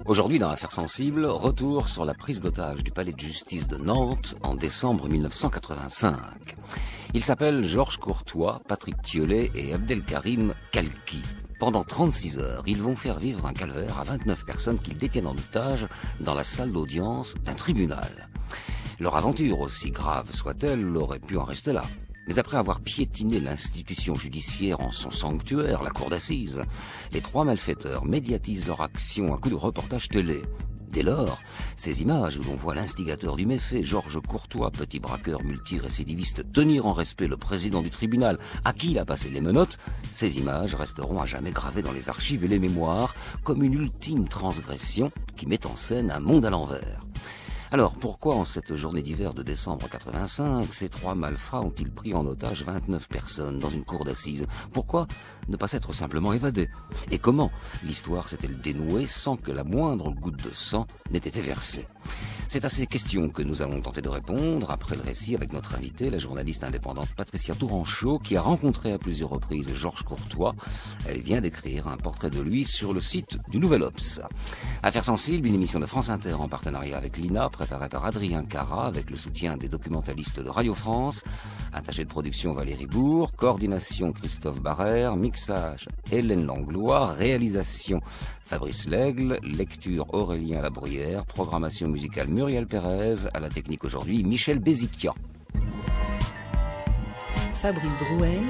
Aujourd'hui, dans Affaires sensibles, retour sur la prise d'otage du palais de justice de Nantes en décembre 1985. Ils s'appellent Georges Courtois, Patrick Thiollet et Abdelkarim Kalki. Pendant 36 heures, ils vont faire vivre un calvaire à 29 personnes qu'ils détiennent en otage dans la salle d'audience d'un tribunal. Leur aventure, aussi grave soit-elle, aurait pu en rester là. Mais après avoir piétiné l'institution judiciaire en son sanctuaire, la cour d'assises, les trois malfaiteurs médiatisent leur action à coups de reportage télé. Dès lors, ces images où l'on voit l'instigateur du méfait, Georges Courtois, petit braqueur multirécidiviste, tenir en respect le président du tribunal à qui il a passé les menottes, ces images resteront à jamais gravées dans les archives et les mémoires comme une ultime transgression qui met en scène un monde à l'envers. Alors, pourquoi en cette journée d'hiver de décembre 85, ces trois malfrats ont-ils pris en otage 29 personnes dans une cour d'assises? Pourquoi ne pas s'être simplement évadés? Et comment l'histoire s'est-elle dénouée sans que la moindre goutte de sang n'ait été versée? C'est à ces questions que nous allons tenter de répondre après le récit avec notre invitée, la journaliste indépendante Patricia Touranchot, qui a rencontré à plusieurs reprises Georges Courtois. Elle vient d'écrire un portrait de lui sur le site du Nouvel Obs. Affaires sensibles, une émission de France Inter en partenariat avec l'INA, préparée par Adrien Cara, avec le soutien des documentalistes de Radio France, attaché de production Valérie Bourg, coordination Christophe Barrère, mixage Hélène Langlois, réalisation Fabrice Lègle, lecture Aurélien Labruyère, programmation musicale Muriel Pérez, à la technique aujourd'hui Michel Béziquia. Fabrice Drouel,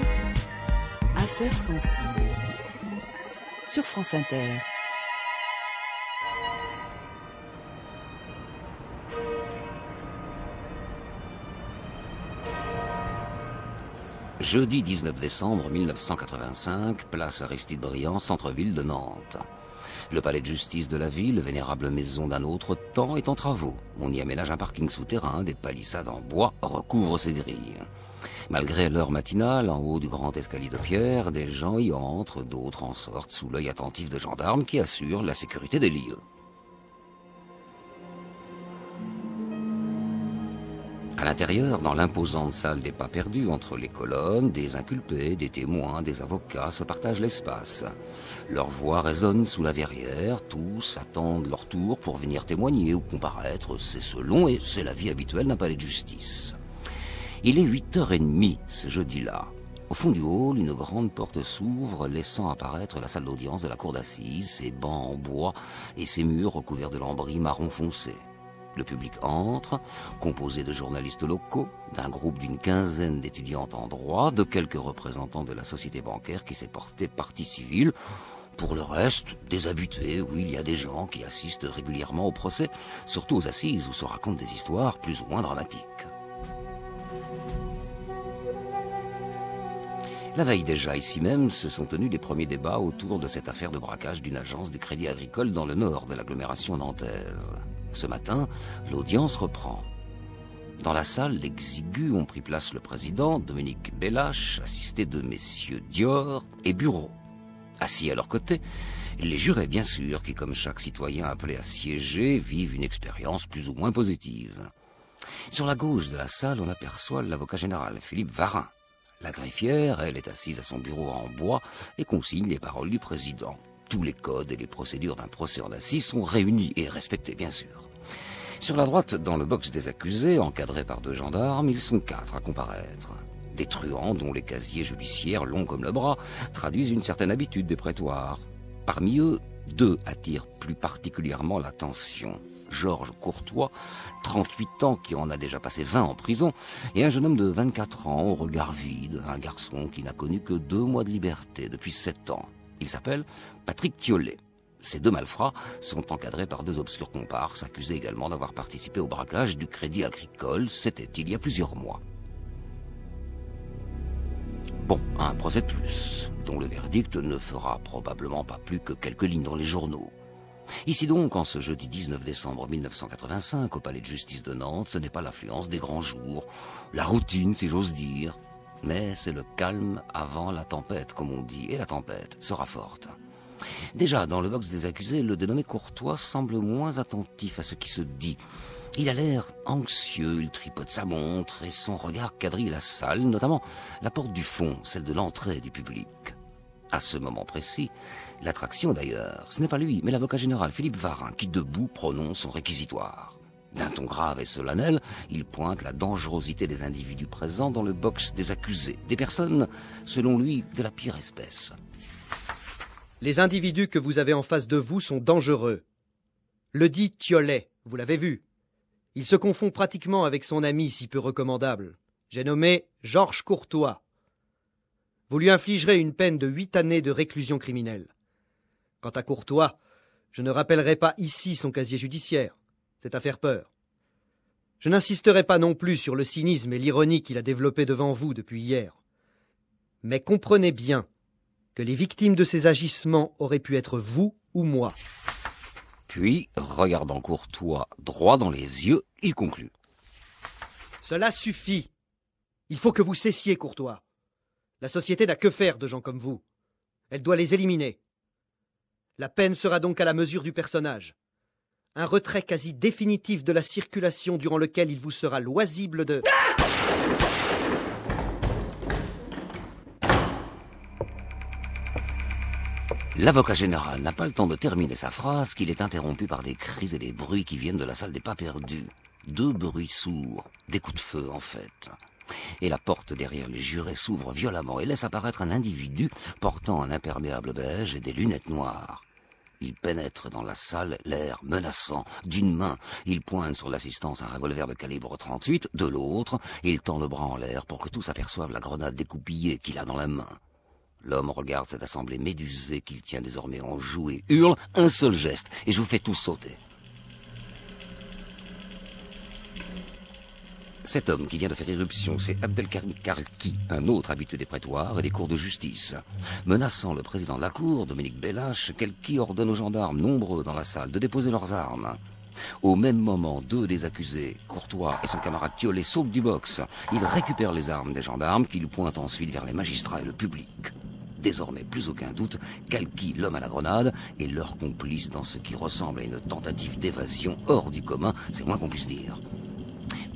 Affaires sensibles, sur France Inter. Jeudi 19 décembre 1985, place Aristide Briand, centre-ville de Nantes. Le palais de justice de la ville, vénérable maison d'un autre temps, est en travaux. On y aménage un parking souterrain, des palissades en bois recouvrent ses grilles. Malgré l'heure matinale, en haut du grand escalier de pierre, des gens y entrent, d'autres en sortent sous l'œil attentif de gendarmes qui assurent la sécurité des lieux. À l'intérieur, dans l'imposante salle des pas perdus, entre les colonnes, des inculpés, des témoins, des avocats se partagent l'espace. Leurs voix résonnent sous la verrière, tous attendent leur tour pour venir témoigner ou comparaître, c'est selon et c'est la vie habituelle d'un palais de justice. Il est 8h30 ce jeudi-là. Au fond du hall, une grande porte s'ouvre, laissant apparaître la salle d'audience de la cour d'assises, ses bancs en bois et ses murs recouverts de lambris marron foncé. Le public entre, composé de journalistes locaux, d'un groupe d'une quinzaine d'étudiantes en droit, de quelques représentants de la société bancaire qui s'est portée partie civile. Pour le reste, des habitués, où il y a des gens qui assistent régulièrement au procès, surtout aux assises où se racontent des histoires plus ou moins dramatiques. La veille déjà, ici même, se sont tenus les premiers débats autour de cette affaire de braquage d'une agence du Crédit Agricole dans le nord de l'agglomération nantaise. Ce matin, l'audience reprend. Dans la salle, l'exigu ont pris place le président, Dominique Bellache, assisté de messieurs Dior et Bureau. Assis à leur côté, les jurés, bien sûr, qui, comme chaque citoyen appelé à siéger, vivent une expérience plus ou moins positive. Sur la gauche de la salle, on aperçoit l'avocat général, Philippe Varin. La greffière, elle, est assise à son bureau en bois et consigne les paroles du président. Tous les codes et les procédures d'un procès en assises sont réunis et respectés, bien sûr. Sur la droite, dans le box des accusés, encadrés par 2 gendarmes, ils sont 4 à comparaître. Des truands dont les casiers judiciaires, longs comme le bras, traduisent une certaine habitude des prétoires. Parmi eux, 2 attirent plus particulièrement l'attention. Georges Courtois, 38 ans, qui en a déjà passé 20 en prison, et un jeune homme de 24 ans, au regard vide, un garçon qui n'a connu que 2 mois de liberté depuis 7 ans. Il s'appelle Patrick Thiollet. Ces 2 malfrats sont encadrés par 2 obscurs comparses, accusés également d'avoir participé au braquage du Crédit Agricole. C'était il y a plusieurs mois. Bon, un procès de plus, dont le verdict ne fera probablement pas plus que quelques lignes dans les journaux. Ici donc, en ce jeudi 19 décembre 1985, au palais de justice de Nantes, ce n'est pas l'affluence des grands jours, la routine si j'ose dire, mais c'est le calme avant la tempête, comme on dit, et la tempête sera forte. Déjà, dans le box des accusés, le dénommé Courtois semble moins attentif à ce qui se dit. Il a l'air anxieux, il tripote sa montre et son regard quadrille la salle, notamment la porte du fond, celle de l'entrée du public. À ce moment précis, l'attraction d'ailleurs, ce n'est pas lui, mais l'avocat général Philippe Varin qui, debout, prononce son réquisitoire. D'un ton grave et solennel, il pointe la dangerosité des individus présents dans le box des accusés, des personnes, selon lui, de la pire espèce. Les individus que vous avez en face de vous sont dangereux. Le dit Thiollet, vous l'avez vu. Il se confond pratiquement avec son ami si peu recommandable. J'ai nommé Georges Courtois. Vous lui infligerez une peine de 8 années de réclusion criminelle. Quant à Courtois, je ne rappellerai pas ici son casier judiciaire. C'est à faire peur. Je n'insisterai pas non plus sur le cynisme et l'ironie qu'il a développé devant vous depuis hier. Mais comprenez bien que les victimes de ces agissements auraient pu être vous ou moi. Puis, regardant Courtois droit dans les yeux, il conclut. Cela suffit. Il faut que vous cessiez, Courtois. La société n'a que faire de gens comme vous. Elle doit les éliminer. La peine sera donc à la mesure du personnage. Un retrait quasi définitif de la circulation durant lequel il vous sera loisible de... L'avocat général n'a pas le temps de terminer sa phrase qu'il est interrompu par des cris et des bruits qui viennent de la salle des pas perdus. 2 bruits sourds, des coups de feu en fait. Et la porte derrière les jurés s'ouvre violemment et laisse apparaître un individu portant un imperméable beige et des lunettes noires. Il pénètre dans la salle, l'air menaçant. D'une main, il pointe sur l'assistance un revolver de calibre 38, de l'autre, il tend le bras en l'air pour que tous aperçoivent la grenade découpillée qu'il a dans la main. L'homme regarde cette assemblée médusée qu'il tient désormais en joue et hurle un seul geste, et je vous fais tous sauter. Cet homme qui vient de faire irruption, c'est Abdelkarim Kalki, un autre habitué des prétoires et des cours de justice. Menaçant le président de la cour, Dominique Bellache, Kalki ordonne aux gendarmes nombreux dans la salle de déposer leurs armes. Au même moment, 2 des accusés, Courtois et son camarade Thiollet, sautent du box. Ils récupèrent les armes des gendarmes qui le pointent ensuite vers les magistrats et le public. Désormais, plus aucun doute, Kalki, l'homme à la grenade, est leur complice dans ce qui ressemble à une tentative d'évasion hors du commun, c'est moins qu'on puisse dire.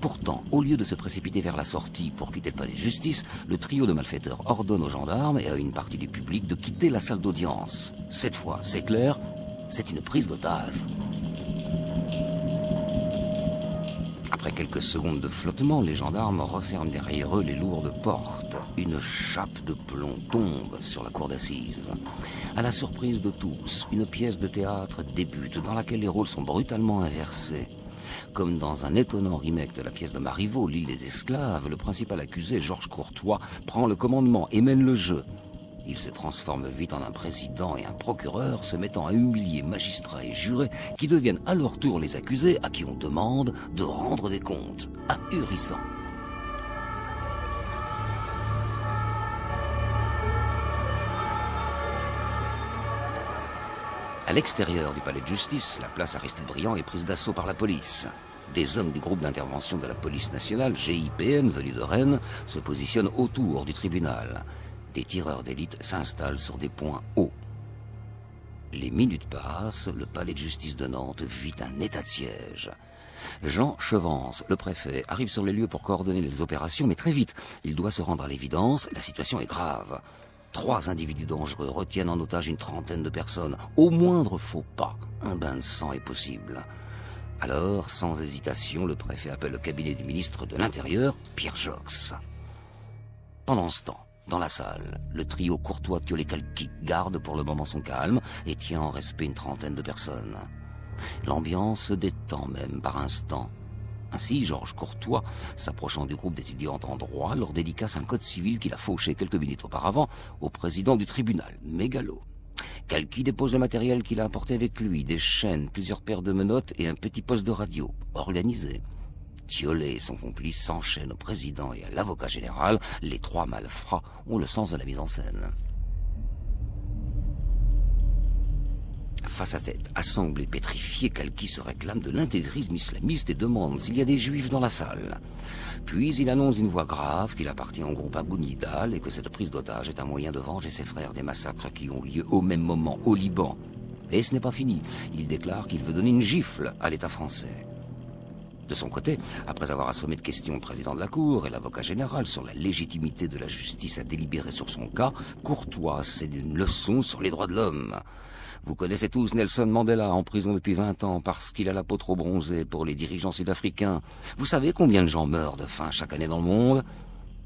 Pourtant, au lieu de se précipiter vers la sortie pour quitter le palais de justice, le trio de malfaiteurs ordonne aux gendarmes et à une partie du public de quitter la salle d'audience. Cette fois, c'est clair, c'est une prise d'otage. Après quelques secondes de flottement, les gendarmes referment derrière eux les lourdes portes. Une chape de plomb tombe sur la cour d'assises. À la surprise de tous, une pièce de théâtre débute dans laquelle les rôles sont brutalement inversés. Comme dans un étonnant remake de la pièce de Marivaux, L'île des esclaves, le principal accusé, Georges Courtois, prend le commandement et mène le jeu. Il se transforme vite en un président et un procureur, se mettant à humilier magistrats et jurés qui deviennent à leur tour les accusés à qui on demande de rendre des comptes. Ahurissant. À l'extérieur du palais de justice, la place Aristide-Briand est prise d'assaut par la police. Des hommes du groupe d'intervention de la police nationale, GIPN, venus de Rennes, se positionnent autour du tribunal. Des tireurs d'élite s'installent sur des points hauts. Les minutes passent, le palais de justice de Nantes vit un état de siège. Jean Chevance, le préfet, arrive sur les lieux pour coordonner les opérations, mais très vite, il doit se rendre à l'évidence, la situation est grave. 3 individus dangereux retiennent en otage une trentaine de personnes. Au moindre faux pas, un bain de sang est possible. Alors, sans hésitation, le préfet appelle le cabinet du ministre de l'Intérieur, Pierre Jox. Pendant ce temps, dans la salle, le trio Courtois, Thiollet, Kalki garde pour le moment son calme et tient en respect une trentaine de personnes. L'ambiance se détend même par instants. Ainsi, Georges Courtois, s'approchant du groupe d'étudiantes en droit, leur dédicace un code civil qu'il a fauché quelques minutes auparavant au président du tribunal, mégalo. Kalki dépose le matériel qu'il a apporté avec lui, des chaînes, plusieurs paires de menottes et un petit poste de radio, organisé. Thiollet et son complice s'enchaînent au président et à l'avocat général. Les 3 malfrats ont le sens de la mise en scène. Face à cette assemblée pétrifiée, Kalki se réclame de l'intégrisme islamiste et demande s'il y a des juifs dans la salle. Puis il annonce d'une voix grave qu'il appartient au groupe Abou Nidal et que cette prise d'otage est un moyen de venger ses frères des massacres qui ont lieu au même moment au Liban. Et ce n'est pas fini. Il déclare qu'il veut donner une gifle à l'État français. De son côté, après avoir assommé de questions le président de la Cour et l'avocat général sur la légitimité de la justice à délibérer sur son cas, Courtois cède une leçon sur les droits de l'homme. Vous connaissez tous Nelson Mandela, en prison depuis 20 ans parce qu'il a la peau trop bronzée pour les dirigeants sud-africains. Vous savez combien de gens meurent de faim chaque année dans le monde?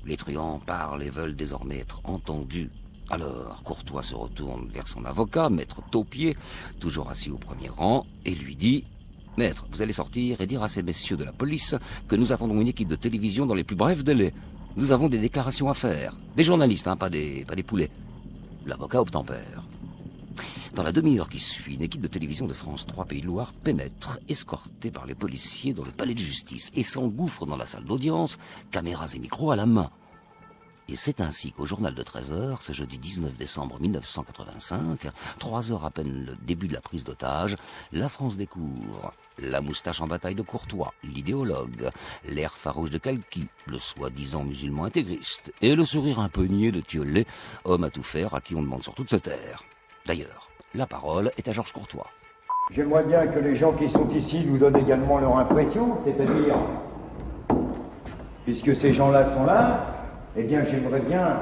Les truands parlent et veulent désormais être entendus. Alors, Courtois se retourne vers son avocat, maître Taupier, toujours assis au premier rang, et lui dit... Maître, vous allez sortir et dire à ces messieurs de la police que nous attendons une équipe de télévision dans les plus brefs délais. Nous avons des déclarations à faire. Des journalistes, hein, pas des poulets. L'avocat obtempère. Dans la demi-heure qui suit, une équipe de télévision de France 3 Pays de Loire pénètre, escortée par les policiers dans le palais de justice, et s'engouffre dans la salle d'audience, caméras et micros à la main. Et c'est ainsi qu'au journal de 13h, ce jeudi 19 décembre 1985, 3 heures à peine le début de la prise d'otage, la France découvre la moustache en bataille de Courtois, l'idéologue, l'air farouche de Kalki, le soi-disant musulman intégriste, et le sourire un peu niais de Thiollet, homme à tout faire à qui on demande surtout de se taire. D'ailleurs, la parole est à Georges Courtois. J'aimerais bien que les gens qui sont ici nous donnent également leur impression, c'est-à-dire, puisque ces gens-là sont là, eh bien, j'aimerais bien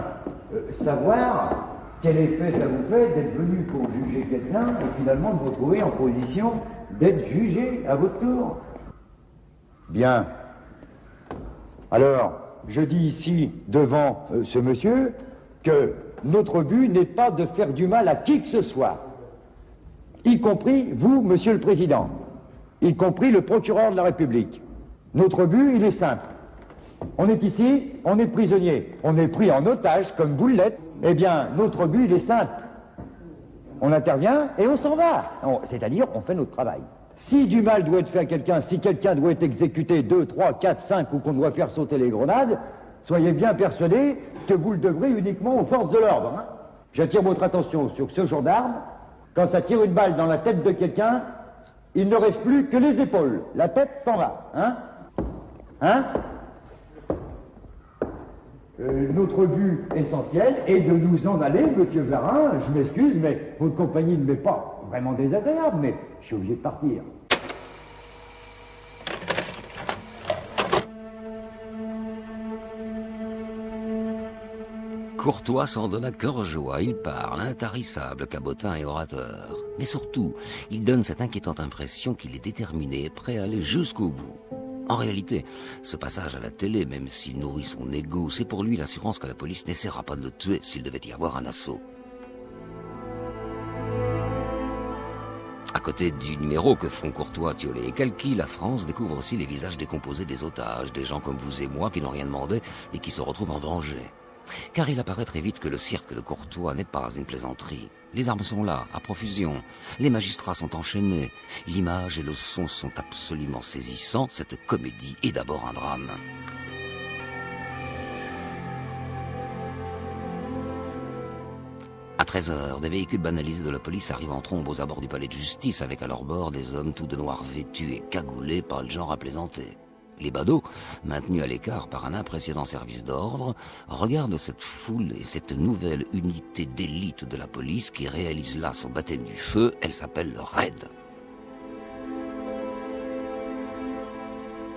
savoir quel effet ça vous fait d'être venu pour juger quelqu'un et finalement de vous retrouver en position d'être jugé à votre tour. Bien. Alors, je dis ici, devant ce monsieur, que notre but n'est pas de faire du mal à qui que ce soit, y compris vous, monsieur le Président, y compris le procureur de la République. Notre but, il est simple. On est ici, on est prisonnier, on est pris en otage comme vous l'êtes. Eh bien, notre but, il est simple. On intervient et on s'en va. C'est-à-dire, on fait notre travail. Si du mal doit être fait à quelqu'un, si quelqu'un doit être exécuté 2, 3, 4, 5 ou qu'on doit faire sauter les grenades, soyez bien persuadés que vous le devrez uniquement aux forces de l'ordre. Hein. J'attire votre attention sur ce gendarme. Quand ça tire une balle dans la tête de quelqu'un, il ne reste plus que les épaules. La tête s'en va. Hein? Notre but essentiel est de nous en aller, monsieur Varin. Je m'excuse, mais votre compagnie ne m'est pas vraiment désagréable, mais je suis obligé de partir. Courtois s'en donne à cœur joie, il parle, intarissable, cabotin et orateur. Mais surtout, il donne cette inquiétante impression qu'il est déterminé et prêt à aller jusqu'au bout. En réalité, ce passage à la télé, même s'il nourrit son ego, c'est pour lui l'assurance que la police n'essaiera pas de le tuer s'il devait y avoir un assaut. À côté du numéro que font Courtois, Thiollet et Kalki, la France découvre aussi les visages décomposés des otages, des gens comme vous et moi qui n'ont rien demandé et qui se retrouvent en danger. Car il apparaît très vite que le cirque de Courtois n'est pas une plaisanterie. Les armes sont là, à profusion. Les magistrats sont enchaînés. L'image et le son sont absolument saisissants. Cette comédie est d'abord un drame. À 13h, des véhicules banalisés de la police arrivent en trombe aux abords du palais de justice avec à leur bord des hommes tout de noir vêtus et cagoulés, pas le genre à plaisanter. Les badauds, maintenus à l'écart par un impressionnant service d'ordre, regardent cette foule et cette nouvelle unité d'élite de la police qui réalise là son baptême du feu. Elle s'appelle le RAID.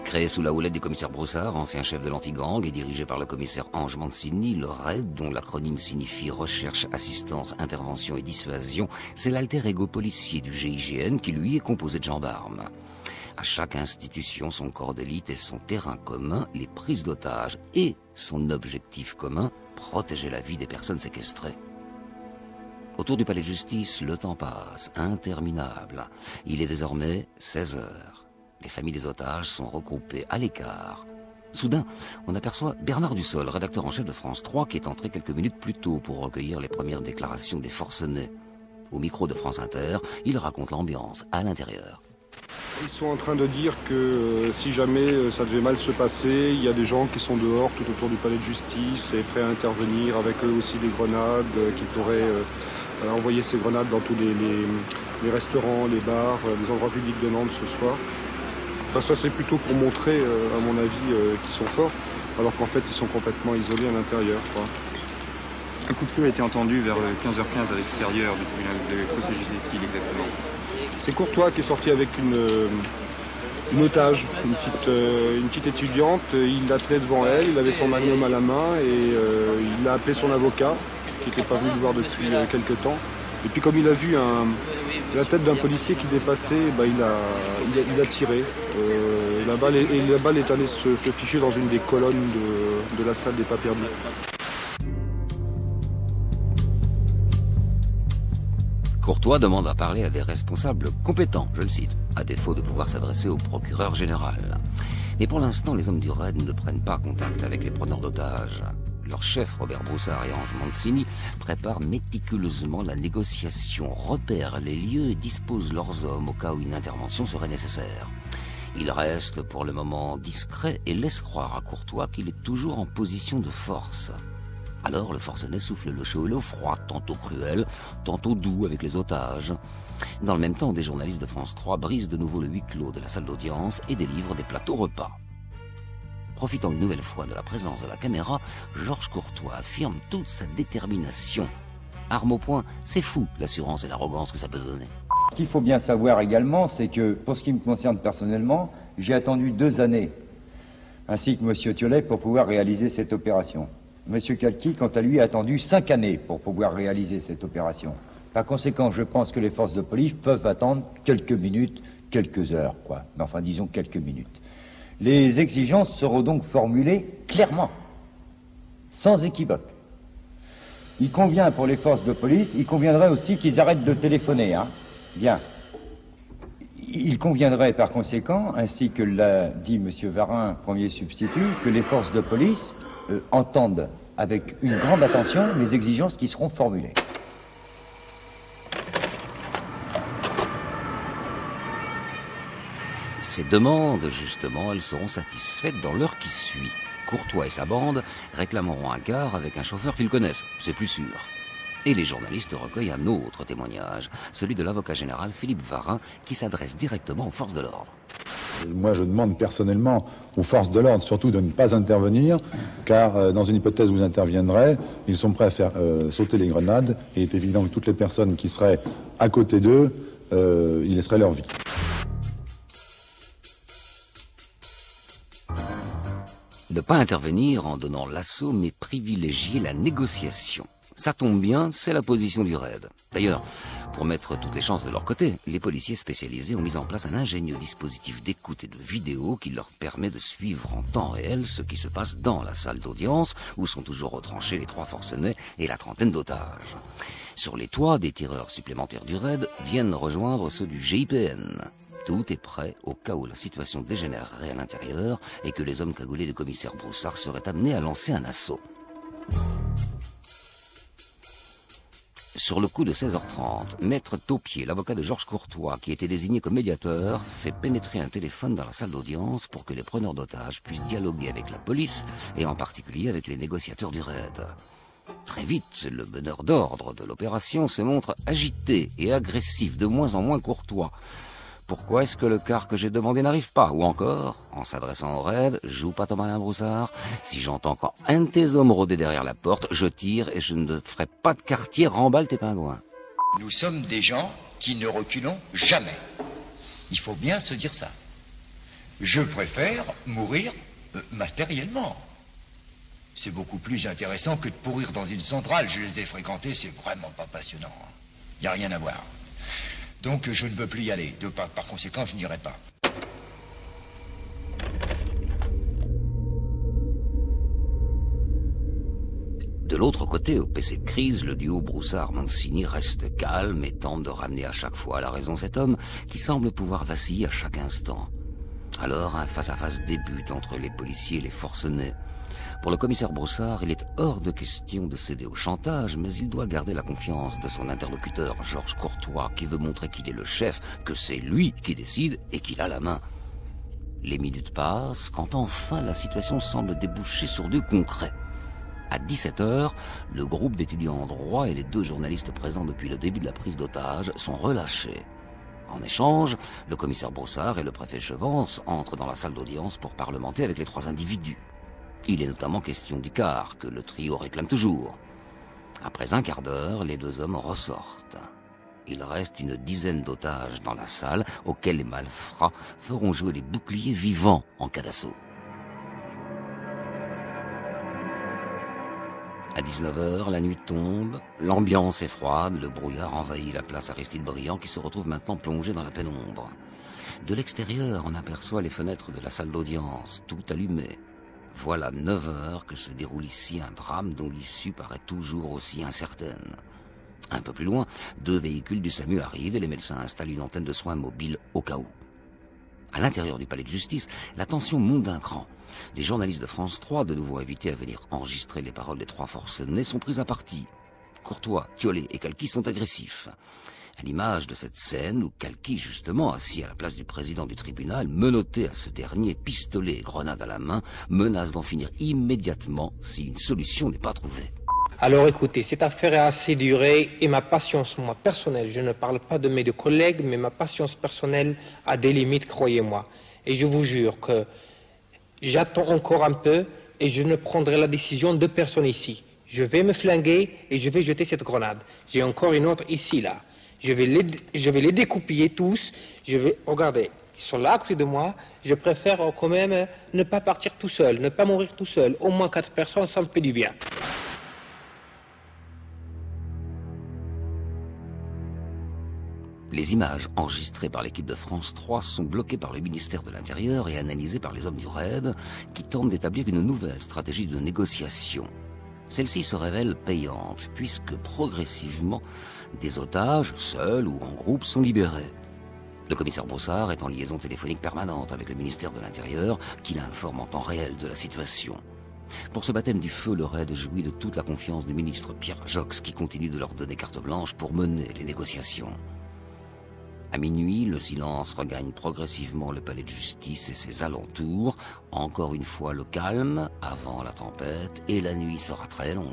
Créé sous la houlette du commissaire Broussard, ancien chef de l'anti-gang, et dirigé par le commissaire Ange Mancini, le RAID, dont l'acronyme signifie Recherche, Assistance, Intervention et Dissuasion, c'est l'alter ego policier du GIGN qui, lui, est composé de gendarmes. À chaque institution, son corps d'élite et son terrain commun, les prises d'otages et son objectif commun, protéger la vie des personnes séquestrées. Autour du palais de justice, le temps passe, interminable. Il est désormais 16 heures. Les familles des otages sont regroupées à l'écart. Soudain, on aperçoit Bernard Dussol, rédacteur en chef de France 3, qui est entré quelques minutes plus tôt pour recueillir les premières déclarations des forcenés. Au micro de France Inter, il raconte l'ambiance à l'intérieur. Ils sont en train de dire que si jamais ça devait mal se passer, il y a des gens qui sont dehors tout autour du palais de justice et prêts à intervenir avec eux aussi des grenades, qui pourraient envoyer ces grenades dans tous les restaurants, les bars, les endroits publics de Nantes ce soir. Enfin, ça c'est plutôt pour montrer, à mon avis, qu'ils sont forts, alors qu'en fait ils sont complètement isolés à l'intérieur. Un coup de feu a été entendu vers 15h15 à l'extérieur du tribunal de Cossé-Justice exactement. C'est Courtois qui est sorti avec une otage, une petite étudiante. Il la tenait devant elle, il avait son magnum à la main et il a appelé son avocat qui n'était pas venu le voir depuis quelque temps. Et puis comme il a vu la tête d'un policier qui dépassait, il a tiré. La balle est allée se ficher dans une des colonnes de la salle des pas perdus. Courtois demande à parler à des responsables compétents, je le cite, à défaut de pouvoir s'adresser au procureur général. Mais pour l'instant, les hommes du RAID ne prennent pas contact avec les preneurs d'otages. Leur chef, Robert Broussard et Ange Mancini, préparent méticuleusement la négociation, repèrent les lieux et disposent leurs hommes au cas où une intervention serait nécessaire. Ils restent pour le moment discrets et laissent croire à Courtois qu'il est toujours en position de force. Alors le forcené souffle le chaud et le froid, tantôt cruel, tantôt doux avec les otages. Dans le même temps, des journalistes de France 3 brisent de nouveau le huis clos de la salle d'audience et délivrent des plateaux repas. Profitant une nouvelle fois de la présence de la caméra, Georges Courtois affirme toute sa détermination. Arme au poing, c'est fou l'assurance et l'arrogance que ça peut donner. Ce qu'il faut bien savoir également, c'est que pour ce qui me concerne personnellement, j'ai attendu 2 années, ainsi que M. Thiollet, pour pouvoir réaliser cette opération. M. Calqui, quant à lui, a attendu 5 années pour pouvoir réaliser cette opération. Par conséquent, je pense que les forces de police peuvent attendre quelques minutes, quelques heures, quoi. Mais enfin, disons quelques minutes. Les exigences seront donc formulées clairement, sans équivoque. Il convient pour les forces de police, il conviendrait aussi qu'ils arrêtent de téléphoner, hein. Bien. Il conviendrait par conséquent, ainsi que l'a dit M. Varin, premier substitut, que les forces de police entendent avec une grande attention les exigences qui seront formulées. Ces demandes, justement, elles seront satisfaites dans l'heure qui suit. Courtois et sa bande réclameront un quart avec un chauffeur qu'ils connaissent, c'est plus sûr. Et les journalistes recueillent un autre témoignage, celui de l'avocat général Philippe Varin, qui s'adresse directement aux forces de l'ordre. Moi, je demande personnellement aux forces de l'ordre surtout de ne pas intervenir, car dans une hypothèse où ils interviendraient, ils sont prêts à faire sauter les grenades, et il est évident que toutes les personnes qui seraient à côté d'eux, ils laisseraient leur vie. Ne pas intervenir en donnant l'assaut, mais privilégier la négociation. Ça tombe bien, c'est la position du RAID. D'ailleurs, pour mettre toutes les chances de leur côté, les policiers spécialisés ont mis en place un ingénieux dispositif d'écoute et de vidéo qui leur permet de suivre en temps réel ce qui se passe dans la salle d'audience, où sont toujours retranchés les 3 forcenés et la trentaine d'otages. Sur les toits, des tireurs supplémentaires du RAID viennent rejoindre ceux du GIPN. Tout est prêt au cas où la situation dégénérerait à l'intérieur et que les hommes cagoulés du commissaire Broussard seraient amenés à lancer un assaut. Sur le coup de 16h30, Maître Taupier, l'avocat de Georges Courtois, qui était désigné comme médiateur, fait pénétrer un téléphone dans la salle d'audience pour que les preneurs d'otages puissent dialoguer avec la police et en particulier avec les négociateurs du RAID. Très vite, le meneur d'ordre de l'opération se montre agité et agressif, de moins en moins courtois. Pourquoi est-ce que le quart que j'ai demandé n'arrive pas? Ou encore, en s'adressant au RAID, joue pas ton malin Broussard. Si j'entends encore un de tes hommes rôder derrière la porte, je tire et je ne ferai pas de quartier, remballe tes pingouins. Nous sommes des gens qui ne reculons jamais. Il faut bien se dire ça. Je préfère mourir matériellement. C'est beaucoup plus intéressant que de pourrir dans une centrale. Je les ai fréquentés, c'est vraiment pas passionnant. Il n'y a rien à voir. Donc je ne peux plus y aller. Par conséquent, je n'irai pas. De l'autre côté, au PC de crise, le duo Broussard-Mancini reste calme et tente de ramener à chaque fois à la raison cet homme qui semble pouvoir vaciller à chaque instant. Alors, un face-à-face débute entre les policiers et les forcenés. Pour le commissaire Broussard, il est hors de question de céder au chantage, mais il doit garder la confiance de son interlocuteur, Georges Courtois, qui veut montrer qu'il est le chef, que c'est lui qui décide et qu'il a la main. Les minutes passent, quand enfin la situation semble déboucher sur du concret. À 17h, le groupe d'étudiants en droit et les 2 journalistes présents depuis le début de la prise d'otage sont relâchés. En échange, le commissaire Broussard et le préfet Chevance entrent dans la salle d'audience pour parlementer avec les 3 individus. Il est notamment question du quart, que le trio réclame toujours. Après un quart d'heure, les 2 hommes ressortent. Il reste une dizaine d'otages dans la salle auxquels les malfrats feront jouer les boucliers vivants en cas d'assaut. À 19h, la nuit tombe, l'ambiance est froide, le brouillard envahit la place Aristide-Briand qui se retrouve maintenant plongée dans la pénombre. De l'extérieur, on aperçoit les fenêtres de la salle d'audience, tout allumées. Voilà 9 heures que se déroule ici un drame dont l'issue paraît toujours aussi incertaine. Un peu plus loin, 2 véhicules du SAMU arrivent et les médecins installent une antenne de soins mobile au cas où. À l'intérieur du palais de justice, la tension monte d'un cran. Les journalistes de France 3, de nouveau invités à venir enregistrer les paroles des 3 forcenés, sont pris à partie. Courtois, Thiollet et Calqui sont agressifs. À l'image de cette scène où Calqui, justement, assis à la place du président du tribunal, menotté à ce dernier, pistolet et grenade à la main, menace d'en finir immédiatement si une solution n'est pas trouvée. Alors écoutez, cette affaire a assez duré et ma patience, moi, personnelle, je ne parle pas de mes deux collègues, mais ma patience personnelle a des limites, croyez-moi. Et je vous jure que j'attends encore un peu et je ne prendrai la décision de personne ici. Je vais me flinguer et je vais jeter cette grenade. J'ai encore une autre ici, là. Je vais les découpiller tous. Regardez, ils sont là à côté de moi. Je préfère quand même ne pas partir tout seul, ne pas mourir tout seul. Au moins 4 personnes, ça me fait du bien. Les images enregistrées par l'équipe de France 3 sont bloquées par le ministère de l'Intérieur et analysées par les hommes du RAID qui tentent d'établir une nouvelle stratégie de négociation. Celle-ci se révèle payante puisque progressivement des otages, seuls ou en groupe, sont libérés. Le commissaire Brossard est en liaison téléphonique permanente avec le ministère de l'Intérieur qui l'informe en temps réel de la situation. Pour ce baptême du feu, le RAID jouit de toute la confiance du ministre Pierre Jox qui continue de leur donner carte blanche pour mener les négociations. À minuit, le silence regagne progressivement le palais de justice et ses alentours. Encore une fois, le calme avant la tempête et la nuit sera très longue.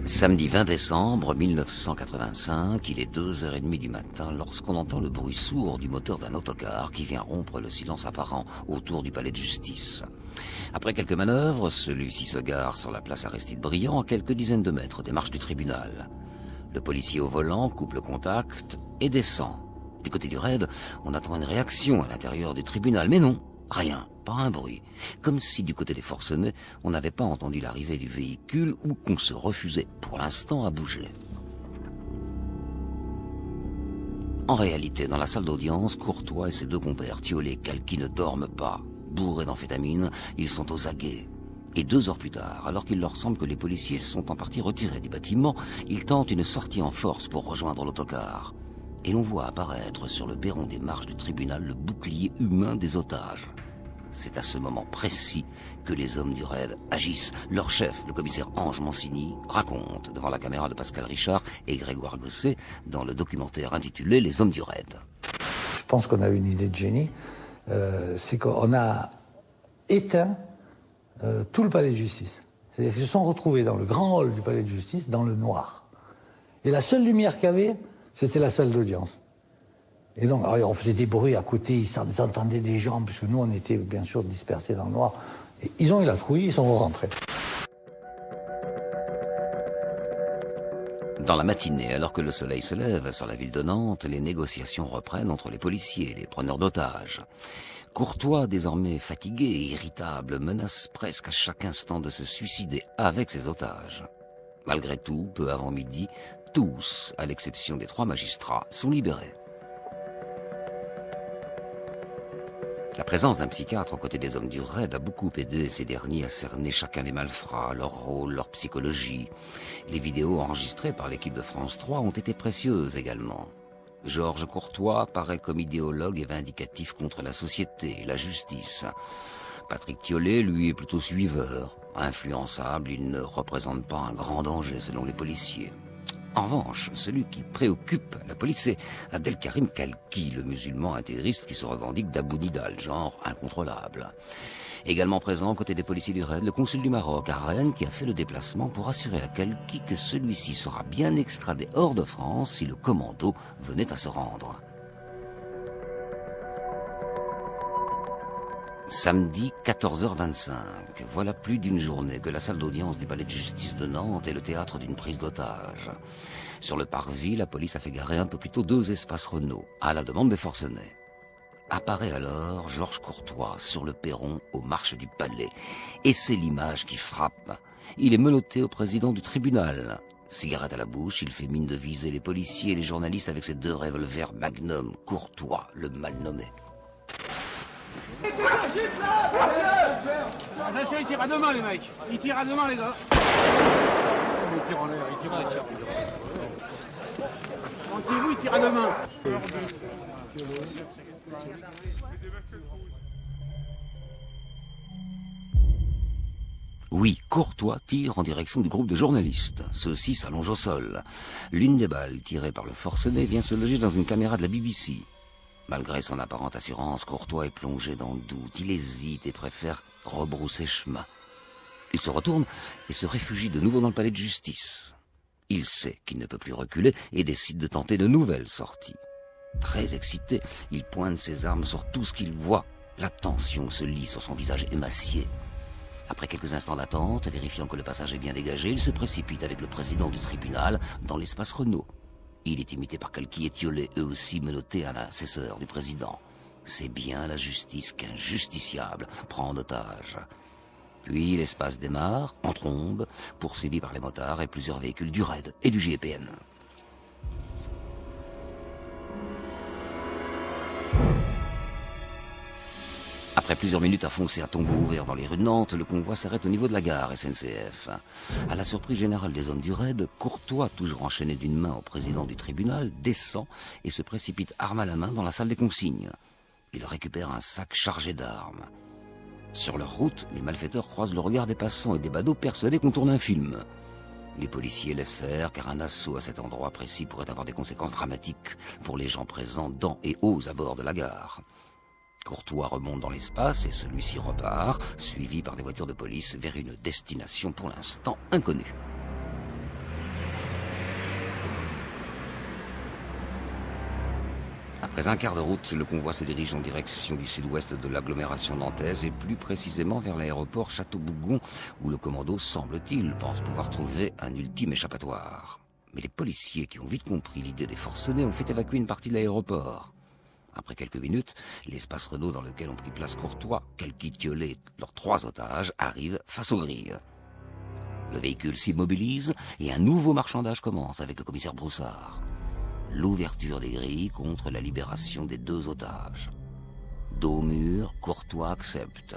Samedi 20 décembre 1985, il est 2h30 du matin lorsqu'on entend le bruit sourd du moteur d'un autocar qui vient rompre le silence apparent autour du palais de justice. Après quelques manœuvres, celui-ci se gare sur la place Aristide-Briand à quelques dizaines de mètres des marches du tribunal. Le policier au volant coupe le contact et descend. Du côté du RAID, on attend une réaction à l'intérieur du tribunal, mais non, rien. Pas un bruit, comme si du côté des forcenés, on n'avait pas entendu l'arrivée du véhicule ou qu'on se refusait pour l'instant à bouger. En réalité, dans la salle d'audience, Courtois et ses 2 compères, Thiollet et Calqui, ne dorment pas. Bourrés d'amphétamine, ils sont aux aguets. Et 2 heures plus tard, alors qu'il leur semble que les policiers sont en partie retirés du bâtiment, ils tentent une sortie en force pour rejoindre l'autocar. Et l'on voit apparaître sur le perron des marches du tribunal le bouclier humain des otages. C'est à ce moment précis que les hommes du RAID agissent. Leur chef, le commissaire Ange Mancini, raconte devant la caméra de Pascal Richard et Grégoire Gosset dans le documentaire intitulé « Les hommes du RAID ». Je pense qu'on a une idée de génie, c'est qu'on a éteint tout le palais de justice. C'est-à-dire qu'ils se sont retrouvés dans le grand hall du palais de justice, dans le noir. Et la seule lumière qu'il y avait, c'était la salle d'audience. Et donc, alors, on faisait des bruits à côté, ils entendaient des gens, puisque nous, on était bien sûr dispersés dans le noir. Et ils ont eu la trouille, ils sont rentrés. Dans la matinée, alors que le soleil se lève sur la ville de Nantes, les négociations reprennent entre les policiers et les preneurs d'otages. Courtois, désormais fatigué et irritable, menace presque à chaque instant de se suicider avec ses otages. Malgré tout, peu avant midi, tous, à l'exception des 3 magistrats, sont libérés. La présence d'un psychiatre aux côtés des hommes du RAID a beaucoup aidé ces derniers à cerner chacun des malfrats, leur rôle, leur psychologie. Les vidéos enregistrées par l'équipe de France 3 ont été précieuses également. Georges Courtois paraît comme idéologue et vindicatif contre la société et la justice. Patrick Thiollet, lui, est plutôt suiveur. Influençable, il ne représente pas un grand danger selon les policiers. En revanche, celui qui préoccupe la police, c'est Abdelkarim Kalki, le musulman intégriste qui se revendique d'Abou Nidal, genre incontrôlable. Également présent, côté des policiers du RAID, le consul du Maroc à Rennes qui a fait le déplacement pour assurer à Kalki que celui-ci sera bien extradé hors de France si le commando venait à se rendre. Samedi 14h25, voilà plus d'une journée que la salle d'audience du palais de justice de Nantes est le théâtre d'une prise d'otage. Sur le parvis, la police a fait garer un peu plus tôt 2 espaces Renault, à la demande des forcenés. Apparaît alors Georges Courtois sur le perron aux marches du palais. Et c'est l'image qui frappe. Il est menotté au président du tribunal. Cigarette à la bouche, il fait mine de viser les policiers et les journalistes avec ses 2 revolvers Magnum. Courtois, le mal nommé. Attention, il tire à 2 mains, les mecs. Il tire à 2 mains, les gars. Il tire en l'air, il tire en l'air. Tranquillou, il tire à 2 mains. Oui, Courtois tire en direction du groupe de journalistes. Ceux-ci s'allongent au sol. L'une des balles tirées par le forcené vient se loger dans une caméra de la BBC. Malgré son apparente assurance, Courtois est plongé dans le doute. Il hésite et préfère rebrousser chemin. Il se retourne et se réfugie de nouveau dans le palais de justice. Il sait qu'il ne peut plus reculer et décide de tenter de nouvelles sorties. Très excité, il pointe ses armes sur tout ce qu'il voit. La tension se lit sur son visage émacié. Après quelques instants d'attente, vérifiant que le passage est bien dégagé, il se précipite avec le président du tribunal dans l'espace Renault. Il est imité par Kalki et Thiollet, eux aussi menottés à l'assesseur du président. C'est bien la justice qu'un justiciable prend en otage. Puis l'espace démarre, en trombe, poursuivi par les motards et plusieurs véhicules du RAID et du GIGN. Après plusieurs minutes à foncer à tombeau ouvert dans les rues de Nantes, le convoi s'arrête au niveau de la gare SNCF. À la surprise générale des hommes du RAID, Courtois, toujours enchaîné d'une main au président du tribunal, descend et se précipite arme à la main dans la salle des consignes. Il récupère un sac chargé d'armes. Sur leur route, les malfaiteurs croisent le regard des passants et des badauds persuadés qu'on tourne un film. Les policiers laissent faire car un assaut à cet endroit précis pourrait avoir des conséquences dramatiques pour les gens présents dans et aux abords de la gare. Courtois remonte dans l'espace et celui-ci repart, suivi par des voitures de police vers une destination pour l'instant inconnue. Après un quart de route, le convoi se dirige en direction du sud-ouest de l'agglomération nantaise et plus précisément vers l'aéroport Château-Bougon où le commando, semble-t-il, pense pouvoir trouver un ultime échappatoire. Mais les policiers qui ont vite compris l'idée des forcenés ont fait évacuer une partie de l'aéroport. Après quelques minutes, l'espace Renault dans lequel ont pris place Courtois, Kalki, Thiollet et leurs 3 otages arrivent face aux grilles. Le véhicule s'immobilise et un nouveau marchandage commence avec le commissaire Broussard. L'ouverture des grilles contre la libération des 2 otages. Dos au mur, Courtois accepte.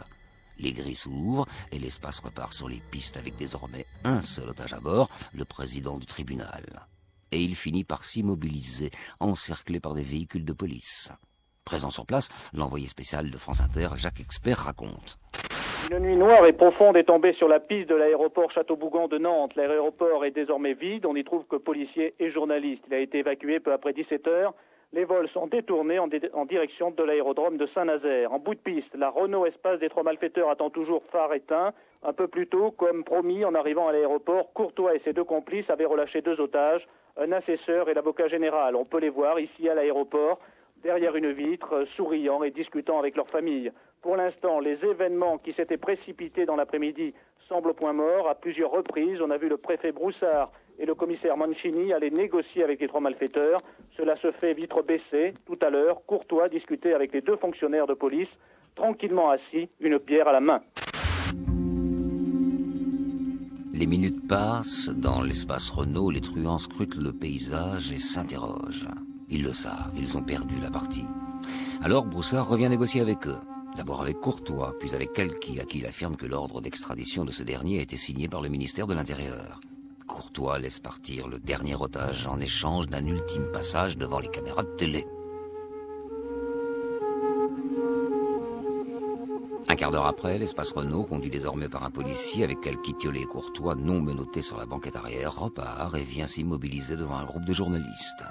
Les grilles s'ouvrent et l'espace repart sur les pistes avec désormais un seul otage à bord, le président du tribunal. Et il finit par s'immobiliser, encerclé par des véhicules de police. Présent sur place, l'envoyé spécial de France Inter, Jacques Expert, raconte. Une nuit noire et profonde est tombée sur la piste de l'aéroport Château-Bougon de Nantes. L'aéroport est désormais vide, on n'y trouve que policiers et journalistes. Il a été évacué peu après 17h. Les vols sont détournés en direction de l'aérodrome de Saint-Nazaire. En bout de piste, la Renault Espace des 3 malfaiteurs attend toujours phare éteint. Un peu plus tôt, comme promis, en arrivant à l'aéroport, Courtois et ses 2 complices avaient relâché 2 otages, un assesseur et l'avocat général. On peut les voir ici à l'aéroport, derrière une vitre, souriant et discutant avec leur famille. Pour l'instant, les événements qui s'étaient précipités dans l'après-midi semblent au point mort. À plusieurs reprises, on a vu le préfet Broussard et le commissaire Mancini aller négocier avec les 3 malfaiteurs. Cela se fait vitre baissée. Tout à l'heure, Courtois discutait avec les 2 fonctionnaires de police, tranquillement assis, une bière à la main. Les minutes passent, dans l'espace Renault, les truands scrutent le paysage et s'interrogent. Ils le savent, ils ont perdu la partie. Alors Broussard revient négocier avec eux. D'abord avec Courtois, puis avec Kalki, à qui il affirme que l'ordre d'extradition de ce dernier a été signé par le ministère de l'Intérieur. Courtois laisse partir le dernier otage en échange d'un ultime passage devant les caméras de télé. Un quart d'heure après, l'espace Renault, conduit désormais par un policier avec quelques Thiollet et Courtois non menottés sur la banquette arrière, repart et vient s'immobiliser devant un groupe de journalistes.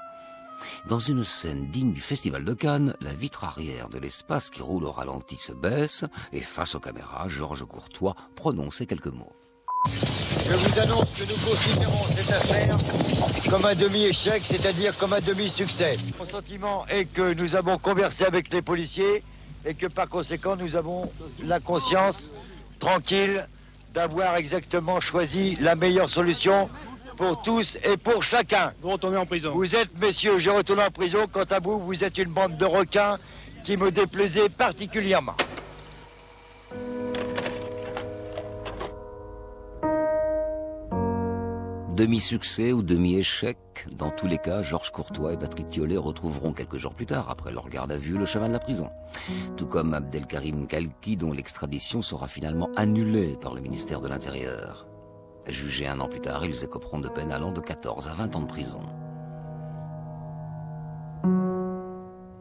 Dans une scène digne du Festival de Cannes, la vitre arrière de l'espace qui roule au ralenti se baisse et face aux caméras, Georges Courtois prononçait quelques mots. Je vous annonce que nous considérons cette affaire comme un demi-échec, c'est-à-dire comme un demi-succès. Mon sentiment est que nous avons conversé avec les policiers et que par conséquent nous avons la conscience tranquille d'avoir exactement choisi la meilleure solution pour tous et pour chacun. Vous retournez en prison. Vous êtes, messieurs, je retourne en prison. Quant à vous, vous êtes une bande de requins qui me déplaisait particulièrement. Demi-succès ou demi-échec, dans tous les cas, Georges Courtois et Patrick Thiollet retrouveront quelques jours plus tard, après leur garde à vue, le chemin de la prison. Tout comme Abdelkarim Kalki, dont l'extradition sera finalement annulée par le ministère de l'Intérieur. Jugés 1 an plus tard, ils écoperont de peine allant de 14 à 20 ans de prison.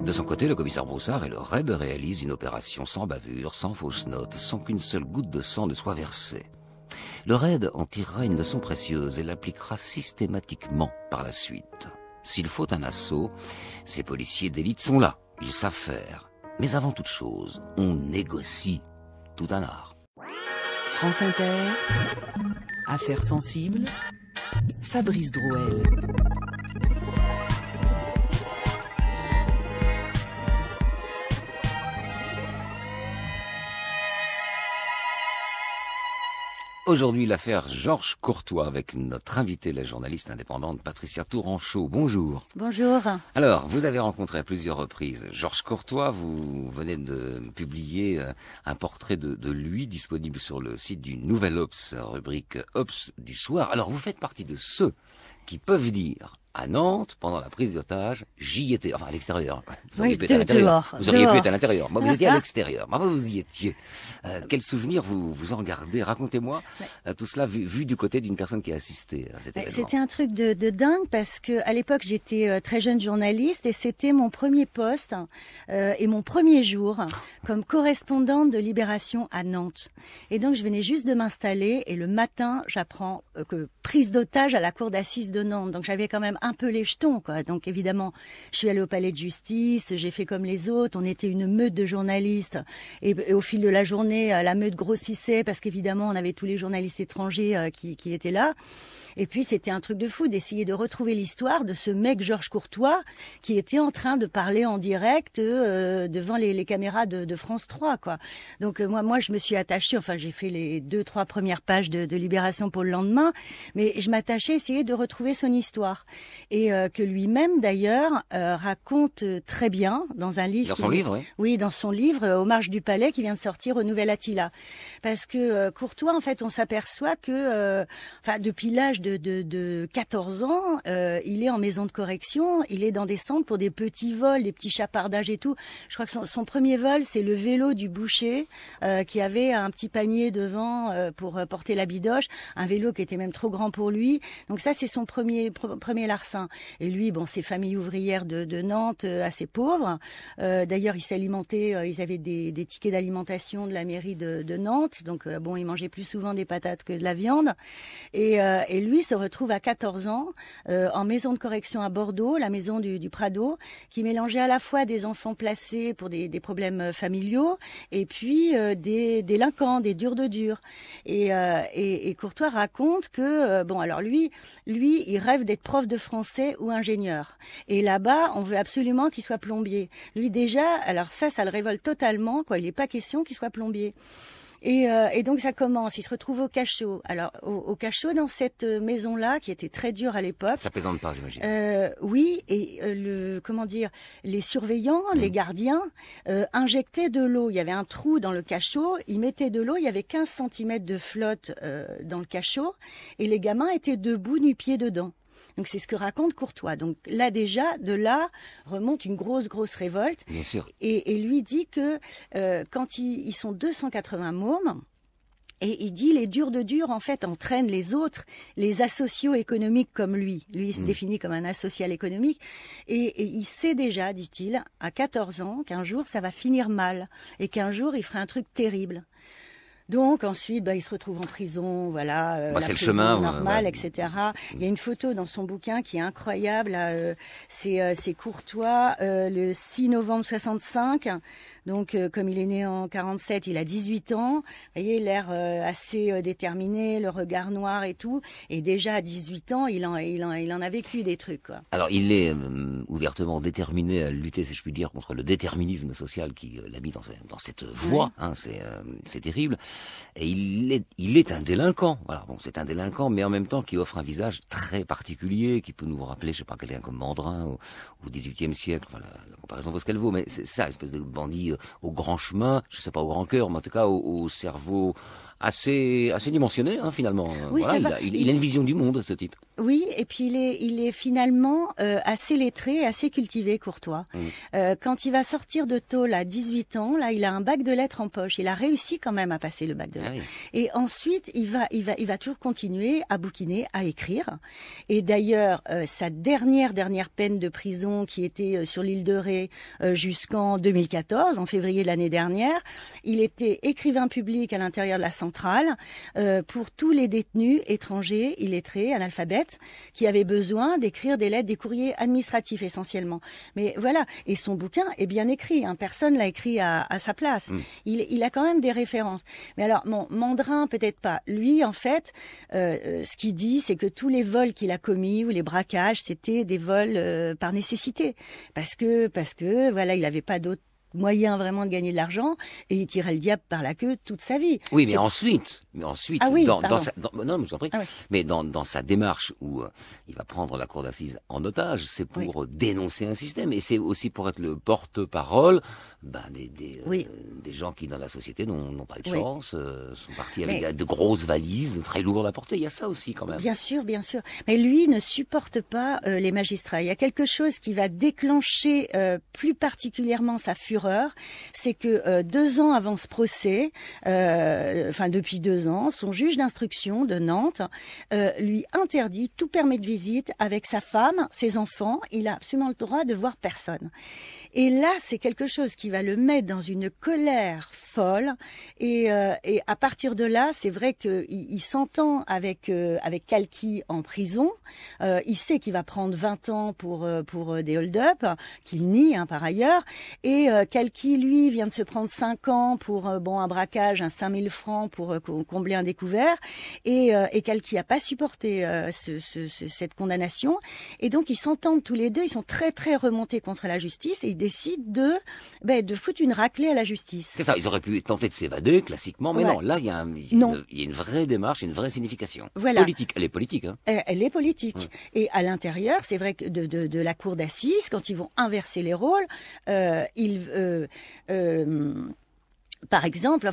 De son côté, le commissaire Broussard et le RAID réalisent une opération sans bavure, sans fausse note, sans qu'une seule goutte de sang ne soit versée. Le RAID en tirera une leçon précieuse et l'appliquera systématiquement par la suite. S'il faut un assaut, ces policiers d'élite sont là, ils savent faire. Mais avant toute chose, on négocie. Tout un art. France Inter, Affaires sensibles, Fabrice Drouel. Aujourd'hui, l'affaire Georges Courtois avec notre invitée, la journaliste indépendante Patricia Touranchot. Bonjour. Bonjour. Alors, vous avez rencontré à plusieurs reprises Georges Courtois. Vous venez de publier un portrait de lui disponible sur le site du Nouvel Obs, rubrique Obs du soir. Alors, vous faites partie de ceux qui peuvent dire à Nantes, pendant la prise d'otage, j'y étais. Enfin, à l'extérieur. Vous auriez pu être à l'intérieur. Vous auriez pu être à l'intérieur. Moi, vous étiez à l'extérieur. Moi, vous y étiez. Quel souvenir vous en gardez? Racontez-moi tout cela vu du côté d'une personne qui a assisté à cet événement. C'était un truc de dingue parce que à l'époque, j'étais très jeune journaliste et c'était mon premier poste et mon premier jour comme correspondante de Libération à Nantes. Et donc, je venais juste de m'installer et le matin, j'apprends que prise d'otage à la cour d'assises de Nantes. Donc, j'avais quand même un peu les jetons, quoi. Donc évidemment, je suis allée au palais de justice, j'ai fait comme les autres, on était une meute de journalistes et au fil de la journée, la meute grossissait parce qu'évidemment, on avait tous les journalistes étrangers qui étaient là. Et puis, c'était un truc de fou d'essayer de retrouver l'histoire de ce mec Georges Courtois qui était en train de parler en direct devant les caméras de France 3, quoi. Donc, moi, je me suis attachée, enfin, j'ai fait les 2-3 premières pages de Libération pour le lendemain, mais je m'attachais à essayer de retrouver son histoire. Et que lui-même, d'ailleurs, raconte très bien dans un livre. Dans son livre, oui. Oui, dans son livre, Aux marges du palais, qui vient de sortir au Nouvel Attila. Parce que Courtois, en fait, on s'aperçoit que, enfin, depuis l'âge de 14 ans, il est en maison de correction, il est dans des centres pour des petits vols, des petits chapardages et tout. Je crois que son premier vol, c'est le vélo du boucher qui avait un petit panier devant pour porter la bidoche, un vélo qui était même trop grand pour lui. Donc ça, c'est son premier larcin. Et lui, bon, c'est famille ouvrière de Nantes, assez pauvre. D'ailleurs, il s'alimentait, ils avaient des tickets d'alimentation de la mairie de Nantes. Donc bon, il mangeait plus souvent des patates que de la viande. Et lui se retrouve à 14 ans en maison de correction à Bordeaux, la maison du Prado, qui mélangeait à la fois des enfants placés pour des problèmes familiaux et puis des délinquants, des durs de durs. Et Courtois raconte que, bon, alors lui, il rêve d'être prof de français ou ingénieur. Et là-bas, on veut absolument qu'il soit plombier. Lui déjà, alors ça le révolte totalement, quoi. Il n'est pas question qu'il soit plombier. Et donc ça commence, il se retrouve au cachot. Alors au cachot dans cette maison-là qui était très dure à l'époque. Ça plaisante pas, j'imagine. Oui, et les surveillants, les gardiens injectaient de l'eau. Il y avait un trou dans le cachot, ils mettaient de l'eau, il y avait 15 cm de flotte dans le cachot et les gamins étaient debout nu-pieds dedans. Donc c'est ce que raconte Courtois. Donc là déjà, de là remonte une grosse révolte. Bien sûr. Et lui dit que quand ils sont 280 mômes, Et il dit les durs de dur, en fait, entraînent les autres, les asociaux économiques comme lui. Lui, il se définit comme un asocial économique. Et il sait déjà, dit-il, à 14 ans, qu'un jour, ça va finir mal. Et qu'un jour, il fera un truc terrible. Donc ensuite, il se retrouve en prison, voilà, c'est la le prison chemin, normale, etc. Il y a une photo dans son bouquin qui est incroyable. Là, c'est Courtois, le 6 novembre 65. Donc, comme il est né en 47, il a 18 ans. Vous voyez, l'air assez déterminé, le regard noir et tout. Et déjà à 18 ans, il en a vécu des trucs, quoi. Alors, il est ouvertement déterminé à lutter, si je puis dire, contre le déterminisme social qui l'a mis dans cette voie. Oui. C'est terrible. Et il est un délinquant. Voilà, bon, c'est un délinquant, mais en même temps qui offre un visage très particulier, qui peut nous rappeler, je sais pas, quelqu'un comme Mandrin au XVIIIe siècle. Enfin, la comparaison vaut ce qu'elle vaut, mais c'est ça, espèce de bandit au grand chemin, je sais pas au grand cœur, mais en tout cas au cerveau assez dimensionné, finalement. Oui, voilà, il a une vision du monde, ce type. Oui, et puis il est finalement assez lettré, assez cultivé, Courtois. Quand il va sortir de tôle à 18 ans, là, il a un bac de lettres en poche. Il a réussi quand même à passer le bac de lettres. Oui. Et ensuite, il va toujours continuer à bouquiner, à écrire. Et d'ailleurs, sa dernière peine de prison, qui était sur l'île de Ré jusqu'en 2014, en février de l'année dernière, il était écrivain public à l'intérieur de la centrale pour tous les détenus étrangers, illettrés, analphabètes, qui avaient besoin d'écrire des lettres, des courriers administratifs essentiellement. Mais voilà, et son bouquin est bien écrit, personne l'a écrit à sa place. Il a quand même des références. Mais alors, Mandrin, peut-être pas. Lui, en fait, ce qu'il dit, c'est que tous les vols qu'il a commis ou les braquages, c'était des vols par nécessité. Parce que voilà, il n'avait pas d'autre moyen vraiment de gagner de l'argent, et il tirait le diable par la queue toute sa vie. Oui, mais ensuite, ah oui, non, je vous en prie, mais dans sa démarche où il va prendre la cour d'assises en otage, c'est pour dénoncer un système, et c'est aussi pour être le porte-parole des gens qui dans la société n'ont pas eu de chance, sont partis avec de grosses valises très lourdes à porter. Il y a ça aussi quand même. Bien sûr. Mais lui ne supporte pas les magistrats. Il y a quelque chose qui va déclencher plus particulièrement sa fureur. C'est que 2 ans avant ce procès, depuis 2 ans, son juge d'instruction de Nantes lui interdit tout permis de visite avec sa femme, ses enfants. Il a absolument le droit de voir personne. Et là, c'est quelque chose qui va le mettre dans une colère folle. Et à partir de là, c'est vrai qu'il s'entend avec Kalki en prison. Il sait qu'il va prendre 20 ans pour des hold-up, qu'il nie par ailleurs. Et Kalki, lui, vient de se prendre 5 ans pour un braquage, 5 000 francs pour combler un découvert. Et Kalki n'a pas supporté cette condamnation. Et donc, ils s'entendent tous les deux. Ils sont très, très remontés contre la justice. Et ils décident de foutre une raclée à la justice. C'est ça, ils auraient pu tenter de s'évader classiquement, mais non, là il y a une vraie démarche, une vraie signification. Voilà. Politique, elle est politique. Elle est politique. Et à l'intérieur, c'est vrai que de la cour d'assises, quand ils vont inverser les rôles, par exemple,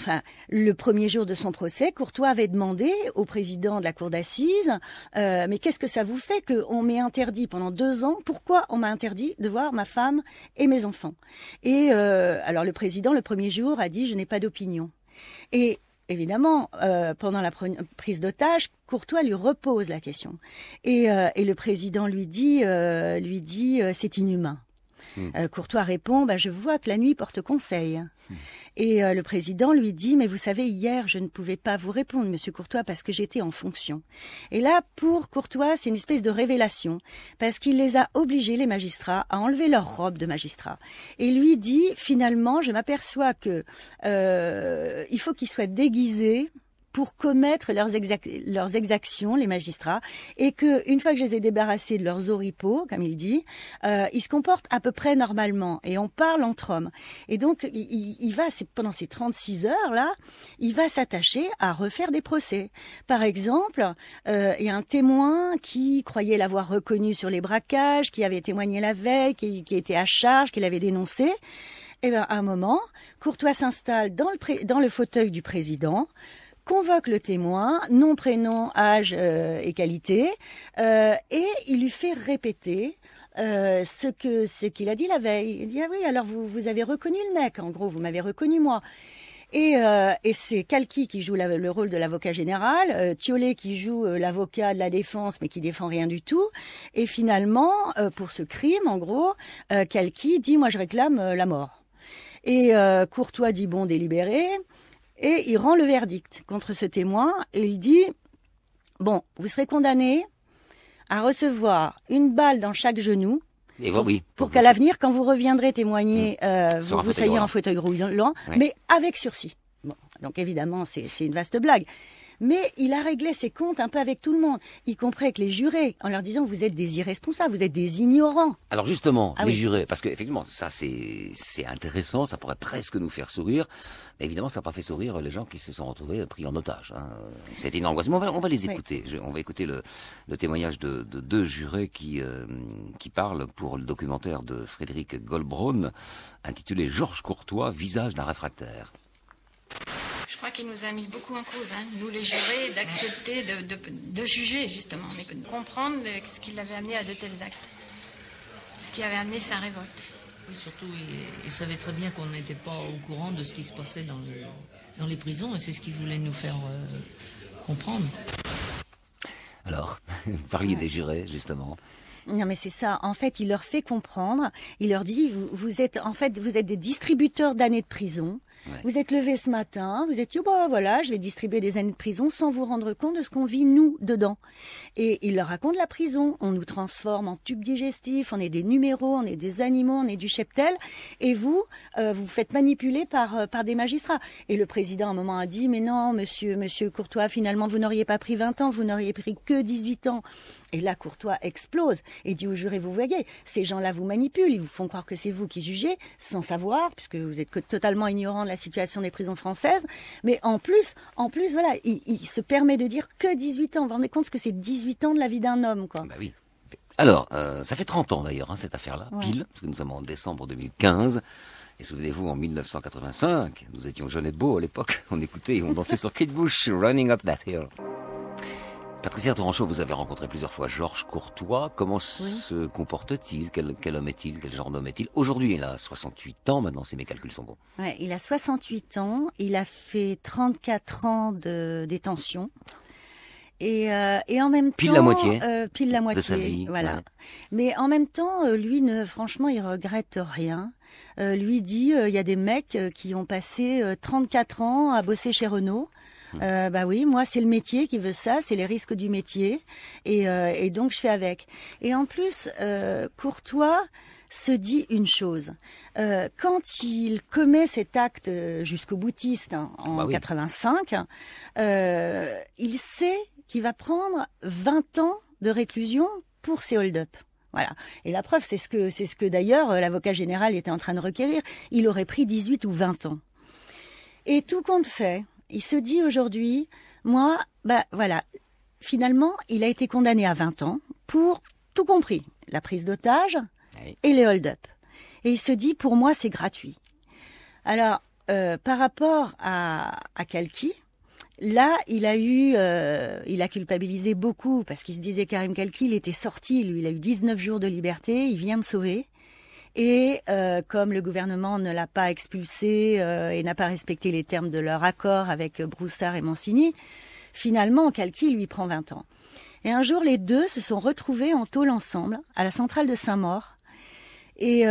le premier jour de son procès, Courtois avait demandé au président de la cour d'assises mais qu'est-ce que ça vous fait qu'on m'ait interdit pendant 2 ans? Pourquoi on m'a interdit de voir ma femme et mes enfants? Et alors le président, le premier jour, a dit « je n'ai pas d'opinion ». Et évidemment, pendant la prise d'otage, Courtois lui repose la question. Et le président lui dit c'est inhumain. Courtois répond je vois que la nuit porte conseil. Et le président lui dit mais vous savez, hier je ne pouvais pas vous répondre, monsieur Courtois, parce que j'étais en fonction. Et là, pour Courtois, c'est une espèce de révélation, parce qu'il les a obligés, les magistrats, à enlever leur robe de magistrat. Et lui dit finalement, je m'aperçois que il faut qu'ils soient déguisés pour commettre leurs exactions, les magistrats, et que une fois que je les ai débarrassés de leurs oripeaux, comme il dit, ils se comportent à peu près normalement, et on parle entre hommes. Et donc, il va, pendant ces 36 heures-là, il va s'attacher à refaire des procès. Par exemple, il y a un témoin qui croyait l'avoir reconnu sur les braquages, qui avait témoigné la veille, qui était à charge, qui l'avait dénoncé. Et bien, à un moment, Courtois s'installe dans le fauteuil du président, convoque le témoin, nom, prénom, âge et qualité, et il lui fait répéter ce qu'il a dit la veille. Il dit « Ah oui, alors vous avez reconnu le mec, en gros, vous m'avez reconnu moi ». Et c'est Calqui qui joue le rôle de l'avocat général, Thiollet qui joue l'avocat de la défense mais qui défend rien du tout. Et finalement, pour ce crime, en gros, Calqui dit moi je réclame la mort. Et Courtois dit bon délibéré et il rend le verdict contre ce témoin et il dit bon vous serez condamné à recevoir une balle dans chaque genou. Et oui, pour qu'à l'avenir, quand vous reviendrez témoigner, vous soyez en fauteuil roulant, mais avec sursis. Bon, donc évidemment, c'est une vaste blague. Mais il a réglé ses comptes un peu avec tout le monde, y compris avec les jurés, en leur disant vous êtes des irresponsables, vous êtes des ignorants. Alors justement, les jurés, parce que effectivement, ça c'est intéressant, ça pourrait presque nous faire sourire. Mais évidemment, ça n'a pas fait sourire les gens qui se sont retrouvés pris en otage. Hein. C'était une angoisse. Mais on va les écouter. On va écouter le témoignage de deux jurés qui parlent pour le documentaire de Frédéric Goldbraun, intitulé Georges Courtois, visage d'un réfractaire. Je crois qu'il nous a mis beaucoup en cause, hein, nous les jurés, d'accepter de juger justement, mais de comprendre ce qui l'avait amené à de tels actes, ce qui avait amené sa révolte. Et surtout, il savait très bien qu'on n'était pas au courant de ce qui se passait dans les prisons, et c'est ce qu'il voulait nous faire comprendre. Alors, vous parliez des jurés, justement. Non mais c'est ça, en fait il leur fait comprendre, il leur dit vous êtes des distributeurs d'années de prison. Ouais. Vous êtes levé ce matin, vous êtes dit bah voilà, je vais distribuer des années de prison sans vous rendre compte de ce qu'on vit nous dedans. Et il leur raconte la prison, on nous transforme en tubes digestifs, on est des numéros, on est des animaux, on est du cheptel, et vous vous faites manipuler par des magistrats. Et le président à un moment a dit mais non monsieur Courtois, finalement vous n'auriez pas pris 20 ans, vous n'auriez pris que 18 ans. Et là, Courtois explose et dit aux jurés, vous voyez, ces gens-là vous manipulent, ils vous font croire que c'est vous qui jugez, sans savoir, puisque vous êtes totalement ignorant de la situation des prisons françaises. Mais en plus, voilà, il se permet de dire que 18 ans. Vous vous rendez compte que c'est 18 ans de la vie d'un homme, quoi. Bah oui. Alors, ça fait 30 ans d'ailleurs, hein, cette affaire-là, pile, parce que nous sommes en décembre 2015. Et souvenez-vous, en 1985, nous étions jeunes et beaux à l'époque, on écoutait et on dansait sur Kate Bush, Running Up That Hill. Patricia Tourangeau, vous avez rencontré plusieurs fois Georges Courtois. Comment se comporte-t-il? Quel homme est-il? Quel genre d'homme est-il? Aujourd'hui, il a 68 ans, maintenant, si mes calculs sont bons. Ouais, il a 68 ans, il a fait 34 ans de détention. Et en même temps... Pile la moitié de sa vie. Voilà. Ouais. Mais en même temps, lui, franchement, il regrette rien. Lui dit, il y a des mecs qui ont passé 34 ans à bosser chez Renault. Bah oui, moi c'est le métier qui veut ça, c'est les risques du métier, et donc je fais avec. Et en plus, Courtois se dit une chose. Quand il commet cet acte jusqu'au boutiste en 85, il sait qu'il va prendre 20 ans de réclusion pour ses hold-up. Voilà. Et la preuve, c'est ce que d'ailleurs l'avocat général était en train de requérir. Il aurait pris 18 ou 20 ans. Et tout compte fait, il se dit aujourd'hui, moi, bah voilà, finalement, il a été condamné à 20 ans pour tout compris, la prise d'otage et les hold-up. Et il se dit, pour moi, c'est gratuit. Alors, par rapport à Calqui, là, il a culpabilisé beaucoup parce qu'il se disait Karim Calqui, il était sorti, lui, il a eu 19 jours de liberté, il vient me sauver. Et comme le gouvernement ne l'a pas expulsé et n'a pas respecté les termes de leur accord avec Broussard et Mancini, finalement, Calqui lui prend 20 ans. Et un jour, les deux se sont retrouvés en tôle ensemble à la centrale de Saint-Maur. Et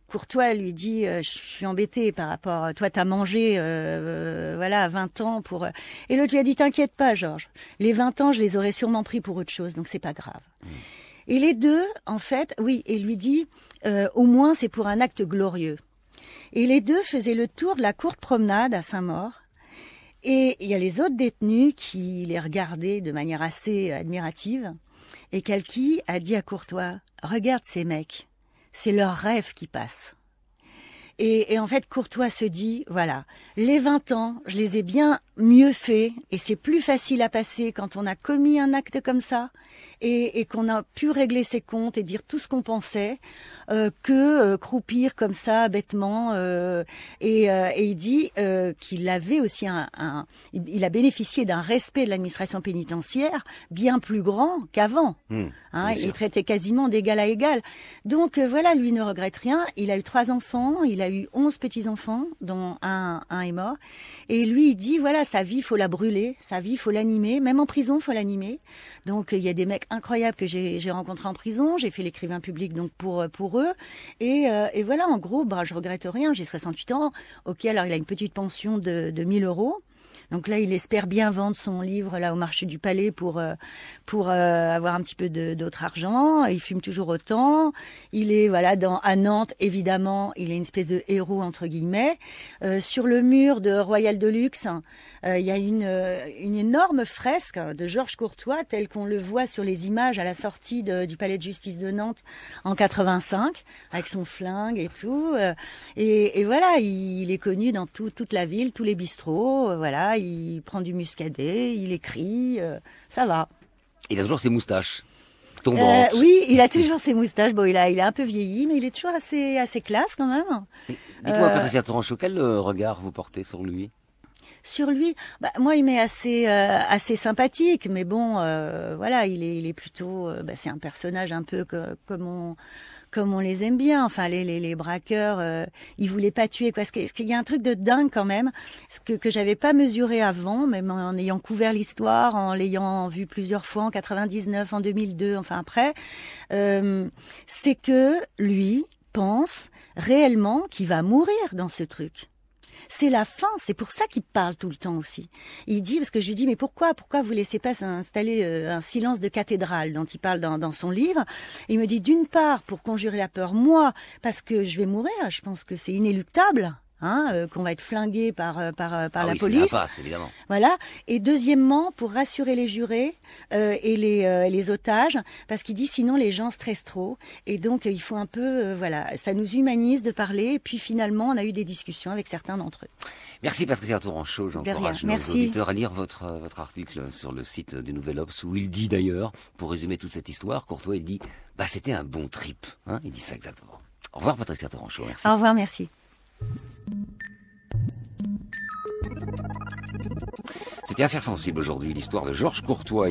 Courtois lui dit je suis embêté par rapport, toi t'as mangé voilà 20 ans pour... Et l'autre lui a dit t'inquiète pas Georges, les 20 ans je les aurais sûrement pris pour autre chose, donc c'est pas grave. Et les deux, en fait, oui, et lui dit, au moins c'est pour un acte glorieux. Et les deux faisaient le tour de la courte promenade à Saint-Maur. Et il y a les autres détenus qui les regardaient de manière assez admirative. Et Calqui a dit à Courtois, regarde ces mecs, c'est leur rêve qui passe. Et en fait, Courtois se dit, voilà, les 20 ans, je les ai bien mieux faits, et c'est plus facile à passer quand on a commis un acte comme ça. et qu'on a pu régler ses comptes et dire tout ce qu'on pensait, que croupir comme ça bêtement. Et il dit qu'il avait aussi il a bénéficié d'un respect de l'administration pénitentiaire bien plus grand qu'avant. Il traitait quasiment d'égal à égal. Donc voilà, lui ne regrette rien. Il a eu 3 enfants, il a eu 11 petits-enfants, dont un est mort. Et lui, il dit, voilà, sa vie, faut la brûler, sa vie, faut l'animer. Même en prison, faut l'animer. Donc il y a des mecs incroyables que j'ai rencontrés en prison. J'ai fait l'écrivain public donc pour eux. Et voilà, en gros, je regrette rien. J'ai 68 ans. Ok, alors il a une petite pension de 1000 €. Donc là, il espère bien vendre son livre là au marché du Palais pour avoir un petit peu d'autre argent. Il fume toujours autant. Il est à Nantes, évidemment, il est une espèce de héros entre guillemets. Sur le mur de Royal de Luxe, il y a une énorme fresque de Georges Courtois, tel qu'on le voit sur les images à la sortie du Palais de Justice de Nantes en 85, avec son flingue et tout. Et voilà, il est connu dans toute la ville, tous les bistrots. Voilà. Il prend du muscadet, il écrit, ça va. Il a toujours ses moustaches tombantes. Oui, il a toujours ses moustaches. Bon, il a un peu vieilli, mais il est toujours assez classe quand même. Dites-moi, Patricia Torancho, quel regard vous portez sur lui ? Sur lui, moi, il m'est assez sympathique, mais bon, voilà, il est plutôt, c'est un personnage un peu comme on les aime bien. Enfin, les braqueurs, ils voulaient pas tuer, quoi. Parce qu'il y a un truc de dingue quand même, que j'avais pas mesuré avant, même en ayant couvert l'histoire, en l'ayant vu plusieurs fois en 99, en 2002, enfin après, c'est que lui pense réellement qu'il va mourir dans ce truc. C'est la fin, c'est pour ça qu'il parle tout le temps aussi. Il dit, parce que je lui dis, mais pourquoi vous laissez pas s'installer un silence de cathédrale dont il parle dans son livre? Et il me dit, d'une part, pour conjurer la peur, moi, parce que je vais mourir, je pense que c'est inéluctable. Qu'on va être flingué par la police. C'est l'impasse, évidemment. Voilà. Et deuxièmement, pour rassurer les jurés et les otages, parce qu'il dit sinon les gens stressent trop. Et donc il faut un peu, ça nous humanise de parler. Et puis finalement, on a eu des discussions avec certains d'entre eux. Merci Patricia Torancho. J'encourage nos auditeurs à lire votre article sur le site du Nouvel Obs, où il dit d'ailleurs, pour résumer toute cette histoire, Courtois, il dit, c'était un bon trip. Il dit ça exactement. Au revoir Patricia Torancho. Merci. Au revoir, merci. C'était Affaires sensibles aujourd'hui, l'histoire de Georges Courtois.